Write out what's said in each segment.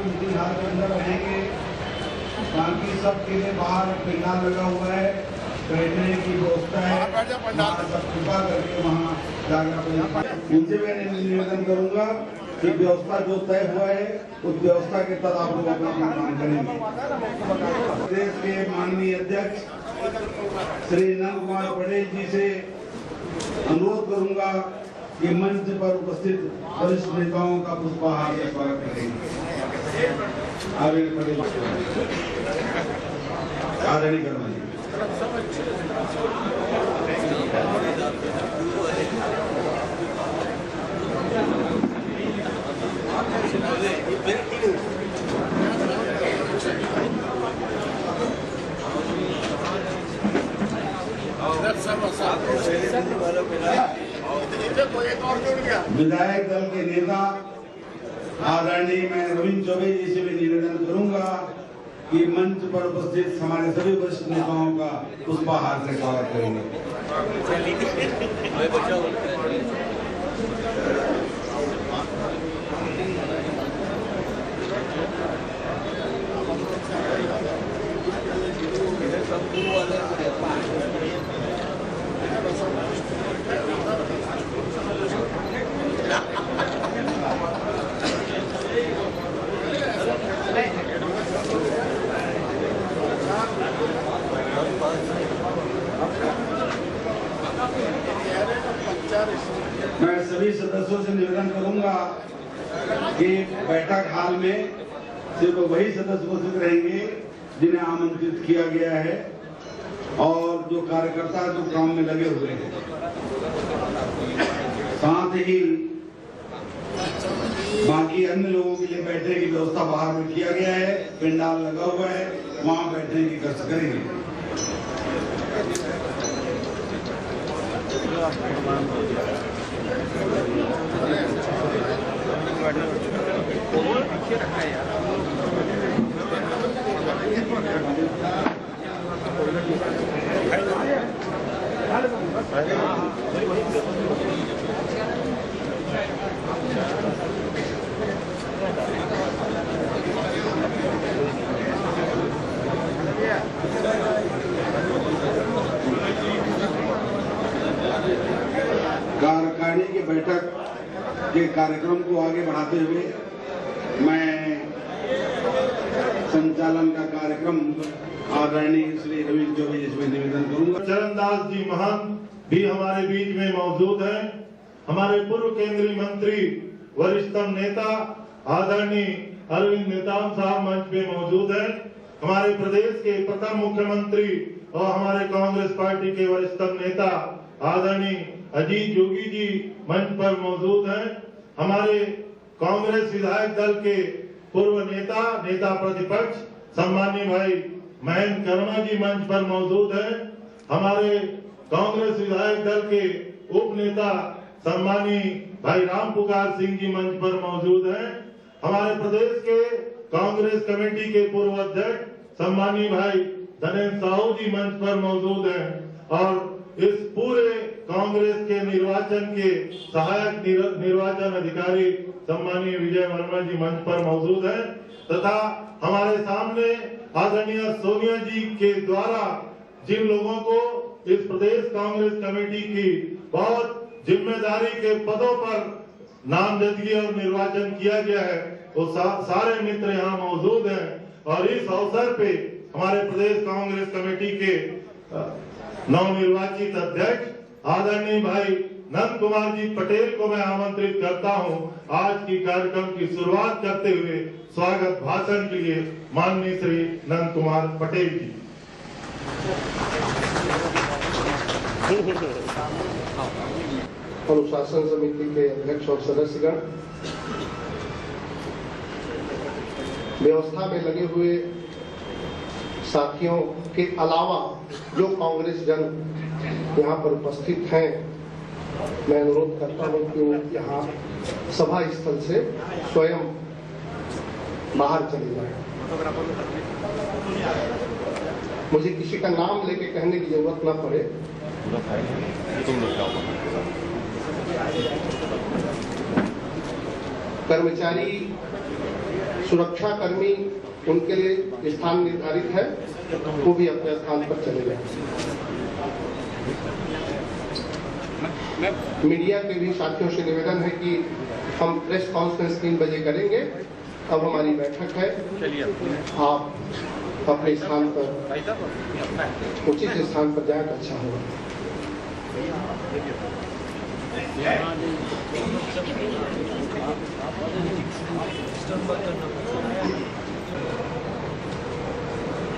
Meeting hall के अंदर रहेंगे। बाकी सबके लिए बाहर पंडाल लगा हुआ है, बैठने की व्यवस्था है, सब कृपा करके वहाँ जाकर उनसे मैं निवेदन करूंगा कि व्यवस्था जो तय हुआ है उस व्यवस्था के तहत आप लोग अपना काम करेंगे। प्रदेश के माननीय अध्यक्ष श्री नंद कुमार पटेल जी से अनुरोध करूंगा कि मंच पर उपस्थित वरिष्ठ नेताओं का पुष्पहार से स्वागत करेंगे। आदरणीय कर्मचारी विधायक दल के नेता आदरणीय मैं रविंद्र चौबे जी से भी निवेदन करूंगा कि मंच पर उपस्थित हमारे सभी वरिष्ठ नेताओं का पुष्पहार से स्वागत करेंगे। मैं सभी सदस्यों से निवेदन करूंगा कि बैठक हाल में सिर्फ वही सदस्य उपस्थित रहेंगे जिन्हें आमंत्रित किया गया है और जो कार्यकर्ता जो काम में लगे हुए हैं। साथ ही बाकी अन्य लोगों के लिए बैठने की व्यवस्था बाहर में किया गया है, पंडाल लगा हुआ है, वहां बैठने की कोशिश करेंगे। कार्यकारिणी की बैठक के कार्यक्रम को आगे बढ़ाते हुए मैं संचालन का कार्यक्रम आदरणीय श्री रविंद्र चौबे जी से निवेदन करूंगा। चरणदास जी महंत भी हमारे बीच में मौजूद हैं। हमारे पूर्व केंद्रीय मंत्री वरिष्ठतम नेता आदरणीय अरविंद नेताम साहब मंच पे मौजूद हैं। हमारे प्रदेश के प्रथम मुख्यमंत्री और हमारे कांग्रेस पार्टी के वरिष्ठतम नेता आदरणीय अजीत जोगी जी मंच पर मौजूद हैं। हमारे कांग्रेस विधायक दल के पूर्व नेता प्रतिपक्ष सम्मानीय भाई महेंद्र कर्मा जी मंच पर मौजूद हैं। हमारे कांग्रेस विधायक दल के उप नेता सम्मानीय भाई राम पुकार सिंह जी मंच पर मौजूद हैं। हमारे प्रदेश के कांग्रेस कमेटी के पूर्व अध्यक्ष सम्मानीय भाई धनेन्द्र साहू जी मंच पर मौजूद हैं और इस पूरे कांग्रेस के निर्वाचन के सहायक निर्वाचन अधिकारी सम्मानीय विजय वर्मा जी मंच पर मौजूद हैं तथा हमारे सामने आदरणीय सोनिया जी के द्वारा जिन लोगों को इस प्रदेश कांग्रेस कमेटी की बहुत जिम्मेदारी के पदों पर नामजदगी और निर्वाचन किया गया है वो सारे मित्र यहाँ मौजूद हैं और इस अवसर पे हमारे प्रदेश कांग्रेस कमेटी के नवनिर्वाचित अध्यक्ष आदरणीय भाई नंद कुमार जी पटेल को मैं आमंत्रित करता हूं आज की कार्यक्रम की शुरुआत करते हुए स्वागत भाषण के लिए माननीय श्री नंद कुमार पटेल जी। अनुशासन समिति के अध्यक्ष और सदस्यगण, व्यवस्था में लगे हुए साथियों के अलावा जो कांग्रेस जन यहाँ पर उपस्थित हैं, मैं अनुरोध करता हूँ कि वो यहाँ सभा स्थल से स्वयं बाहर चले जाएं। मुझे किसी का नाम लेके कहने की जरूरत ना पड़े। कर्मचारी सुरक्षा कर्मी उनके लिए स्थान निर्धारित है, वो भी अपने स्थान पर चले जाएं। मीडिया के भी साथियों से निवेदन है कि हम प्रेस कॉन्फ्रेंस 3 बजे करेंगे। अब हमारी बैठक है, आप अपने स्थान पर उचित स्थान पर जाए तो अच्छा होगा।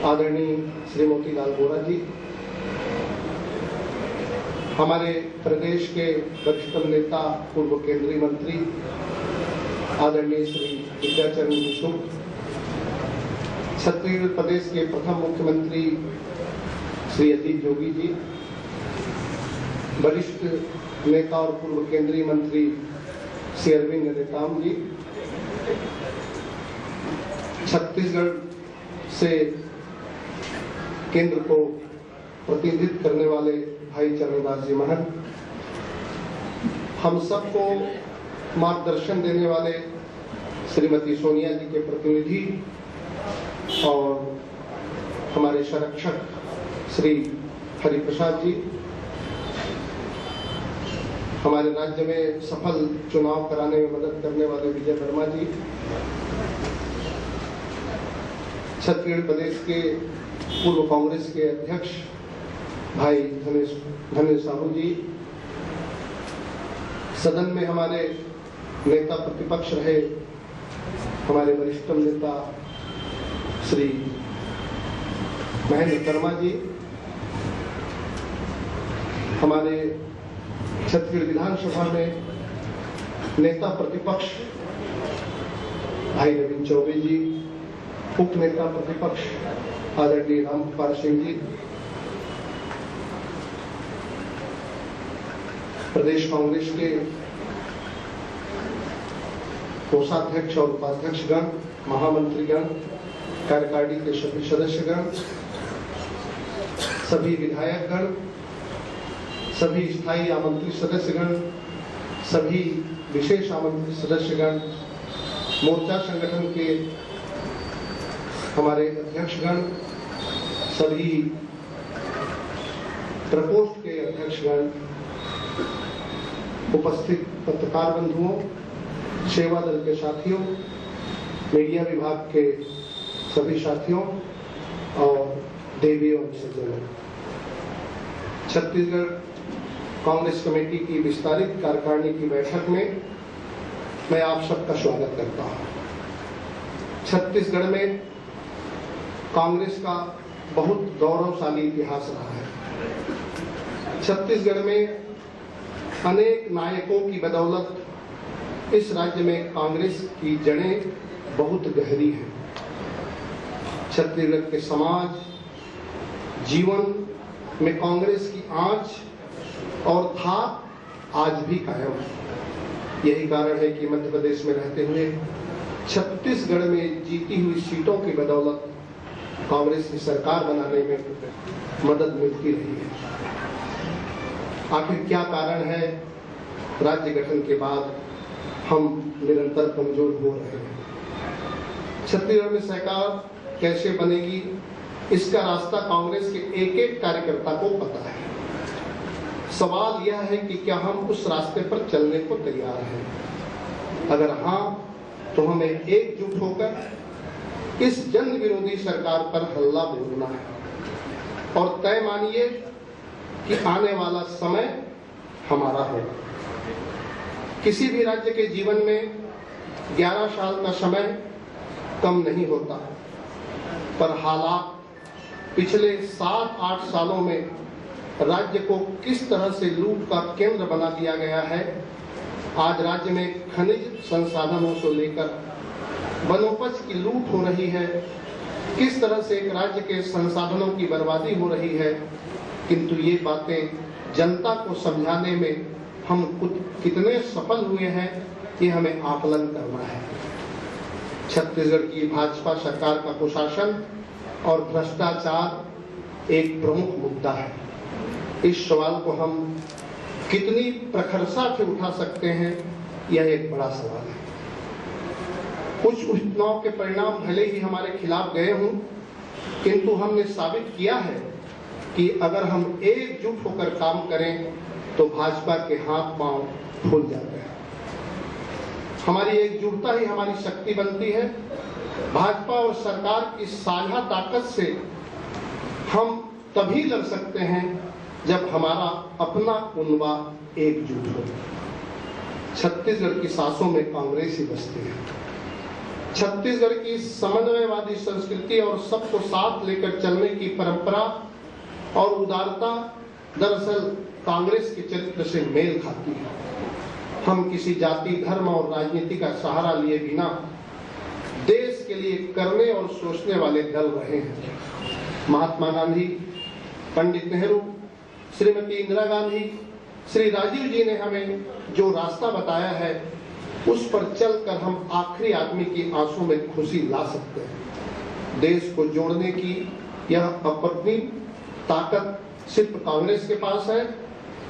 आदरणीय श्री मोतीलाल वोरा जी, हमारे प्रदेश के वरिष्ठ नेता पूर्व केंद्रीय मंत्री आदरणीय श्री विद्याचरण निशुंक, छत्तीसगढ़ प्रदेश के प्रथम मुख्यमंत्री श्री अजीत जोगी जी, वरिष्ठ नेता और पूर्व केंद्रीय मंत्री श्री अरविंद नेताम जी, छत्तीसगढ़ से केंद्र को प्रतिनिधित्व करने वाले भाई चरणदास जी महंत, हम सबको मार्गदर्शन देने वाले श्रीमती सोनिया जी के प्रतिनिधि और हमारे संरक्षक श्री हरिप्रसाद जी, हमारे राज्य में सफल चुनाव कराने में मदद करने वाले विजय वर्मा जी, छत्तीसगढ़ प्रदेश के पूर्व कांग्रेस के अध्यक्ष भाई धनेश साहू जी, सदन में हमारे नेता प्रतिपक्ष रहे हमारे वरिष्ठ नेता श्री महेंद्र कर्मा जी, हमारे छत्तीसगढ़ विधानसभा में नेता प्रतिपक्ष भाई रविंद्र चौबे जी, उप नेता प्रतिपक्ष आदरणीय रामकृपाल सिंह जी, प्रदेश कांग्रेस के कोषाध्यक्ष और उपाध्यक्षगण, महामंत्रीगण, कार्यकारिणी के सभी सदस्यगण, सभी विधायकगण, सभी स्थायी आमंत्रित सदस्यगण, सभी विशेष आमंत्रित सदस्यगण, मोर्चा संगठन के हमारे अध्यक्षगण, सभी प्रकोष्ठ के अध्यक्षगण, उपस्थित पत्रकार बंधुओं, सेवा दल के साथियों, मीडिया विभाग के सभी साथियों और देवियों और सज्जनों, छत्तीसगढ़ कांग्रेस कमेटी की विस्तारित कार्यकारिणी की बैठक में मैं आप सबका स्वागत करता हूं। छत्तीसगढ़ में कांग्रेस का बहुत गौरवशाली इतिहास रहा है। छत्तीसगढ़ में अनेक नायकों की बदौलत इस राज्य में कांग्रेस की जड़ें बहुत गहरी हैं। छत्तीसगढ़ के समाज जीवन में कांग्रेस की आंच और धाक आज भी कायम है। यही कारण है कि मध्य प्रदेश में रहते हुए छत्तीसगढ़ में जीती हुई सीटों की बदौलत कांग्रेस की सरकार बनाने में मदद मिलती रही है। आखिर क्या कारण है राज्य गठन के बाद हम निरंतर कमजोर हो रहे हैं? छत्तीसगढ़ में सरकार कैसे बनेगी, इसका रास्ता कांग्रेस के एक एक कार्यकर्ता को पता है। सवाल यह है कि क्या हम उस रास्ते पर चलने को तैयार हैं? अगर हाँ, तो हमें एकजुट होकर इस जन विरोधी सरकार पर हल्ला बोलना है और तय मानिए कि आने वाला समय हमारा होगा। किसी भी राज्य के जीवन में 11 साल का समय कम नहीं होता, पर हालात पिछले 7-8 सालों में राज्य को किस तरह से लूट का केंद्र बना दिया गया है। आज राज्य में खनिज संसाधनों से लेकर वनोपज की लूट हो रही है, किस तरह से एक राज्य के संसाधनों की बर्बादी हो रही है, किंतु ये बातें जनता को समझाने में हम कितने सफल हुए हैं, ये हमें आकलन करना है। छत्तीसगढ़ की भाजपा सरकार का कुशासन और भ्रष्टाचार एक प्रमुख मुद्दा है। इस सवाल को हम कितनी प्रखरता से उठा सकते हैं, यह एक बड़ा सवाल है। कुछ उपचुनाव के परिणाम भले ही हमारे खिलाफ गए हों, किंतु हमने साबित किया है कि अगर हम एकजुट होकर काम करें तो भाजपा के हाथ पांव फूल जाते हैं। हमारी एकजुटता ही हमारी शक्ति बनती है। भाजपा और सरकार की साझा ताकत से हम तभी लड़ सकते हैं जब हमारा अपना कुनबा एकजुट हो। छत्तीसगढ़ की सांसों में कांग्रेस ही बसती है। छत्तीसगढ़ की समन्वयवादी संस्कृति और सबको साथ लेकर चलने की परंपरा और उदारता दरअसल कांग्रेस के चरित्र से मेल खाती है। हम किसी जाति, धर्म और राजनीति का सहारा लिए बिना देश के लिए करने और सोचने वाले दल रहे हैं। महात्मा गांधी, पंडित नेहरू, श्रीमती इंदिरा गांधी, श्री राजीव जी ने हमें जो रास्ता बताया है उस पर चलकर हम आखिरी आदमी की आंसू में खुशी ला सकते हैं। देश को जोड़ने की यह अपरिमीय ताकत सिर्फ कांग्रेस के पास है।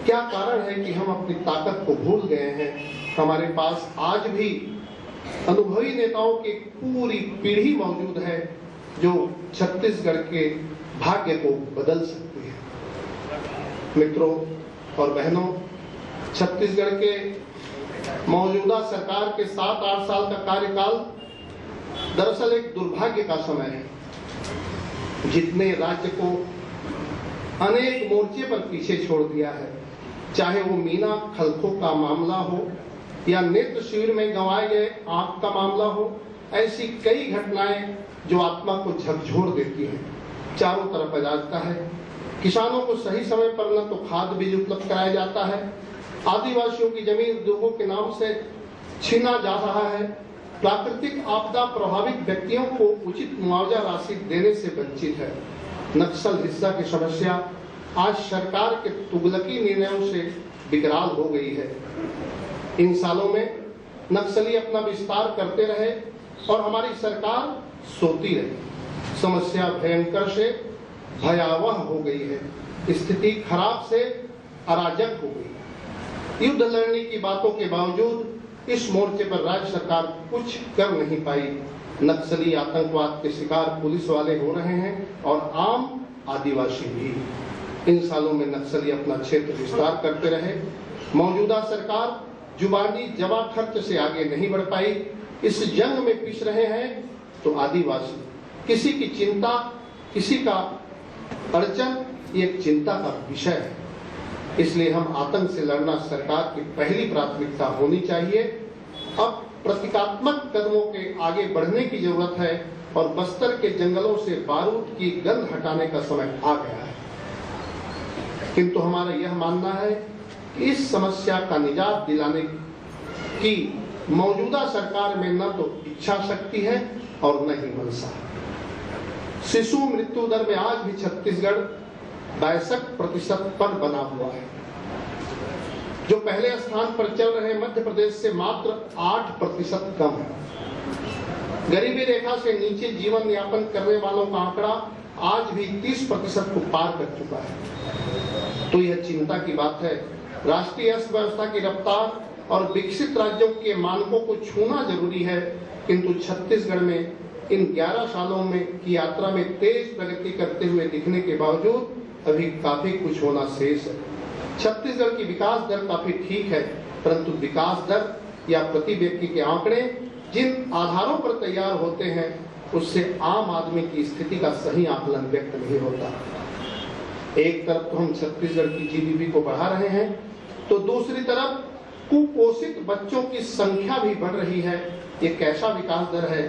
क्या कारण है कि हम अपनी ताकत को भूल गए हैं? हमारे पास आज भी अनुभवी नेताओं की पूरी पीढ़ी मौजूद है जो छत्तीसगढ़ के भाग्य को बदल सकती है। मित्रों और बहनों, छत्तीसगढ़ के मौजूदा सरकार के 7-8 साल का कार्यकाल दरअसल एक दुर्भाग्य का समय है। जितने राज्य को अनेक मोर्चे पर पीछे छोड़ दिया है, चाहे वो मीना खलखो का मामला हो या नेत्र शिविर में गंवाए गए आंख का मामला हो, ऐसी कई घटनाएं जो आत्मा को झकझोर देती हैं। चारों तरफ अराजकता है। किसानों को सही समय पर न तो खाद बीज उपलब्ध कराया जाता है, आदिवासियों की जमीन उद्योगों के नाम से छीना जा रहा है, प्राकृतिक आपदा प्रभावित व्यक्तियों को उचित मुआवजा राशि देने से वंचित है। नक्सल हिंसा की समस्या आज सरकार के तुगलकी निर्णयों से विकराल हो गई है। इन सालों में नक्सली अपना विस्तार करते रहे और हमारी सरकार सोती रही। समस्या भयंकर से भयावह हो गई है। स्थिति खराब से अराजक हो गई। युद्ध लड़ने की बातों के बावजूद इस मोर्चे पर राज्य सरकार कुछ कर नहीं पाई। नक्सली आतंकवाद के शिकार पुलिस वाले हो रहे हैं और आम आदिवासी भी। इन सालों में नक्सली अपना क्षेत्र विस्तार करते रहे। मौजूदा सरकार जुबानी जवा खर्च से आगे नहीं बढ़ पाई। इस जंग में पिस रहे हैं तो आदिवासी। किसी की चिंता, किसी का अड़चन, ये चिंता का विषय है। इसलिए हम आतंक से लड़ना सरकार की पहली प्राथमिकता होनी चाहिए। अब प्रतीकात्मक कदमों के आगे बढ़ने की जरूरत है और बस्तर के जंगलों से बारूद की गंध हटाने का समय आ गया है। किंतु हमारा यह मानना है कि इस समस्या का निजात दिलाने की मौजूदा सरकार में न तो इच्छा शक्ति है और न ही मनसा। शिशु मृत्यु दर में आज भी छत्तीसगढ़ 62% पर बना हुआ है, जो पहले स्थान पर चल रहे मध्य प्रदेश से मात्र 8% कम है। गरीबी रेखा से नीचे जीवन यापन करने वालों का आंकड़ा आज भी 30% को पार कर चुका है। तो यह चिंता की बात है। राष्ट्रीय अर्थव्यवस्था की रफ्तार और विकसित राज्यों के मानकों को छूना जरूरी है, किंतु छत्तीसगढ़ में इन 11 सालों में की यात्रा में तेज प्रगति करते हुए दिखने के बावजूद अभी काफी कुछ होना शेष है। छत्तीसगढ़ की विकास दर काफी ठीक है, परंतु विकास दर या प्रति व्यक्ति के आंकड़े जिन आधारों पर तैयार होते हैं उससे आम आदमी की स्थिति का सही आकलन व्यक्त नहीं होता। एक तरफ तो हम छत्तीसगढ़ की जीडीपी को बढ़ा रहे हैं, तो दूसरी तरफ कुपोषित बच्चों की संख्या भी बढ़ रही है। ये कैसा विकास दर है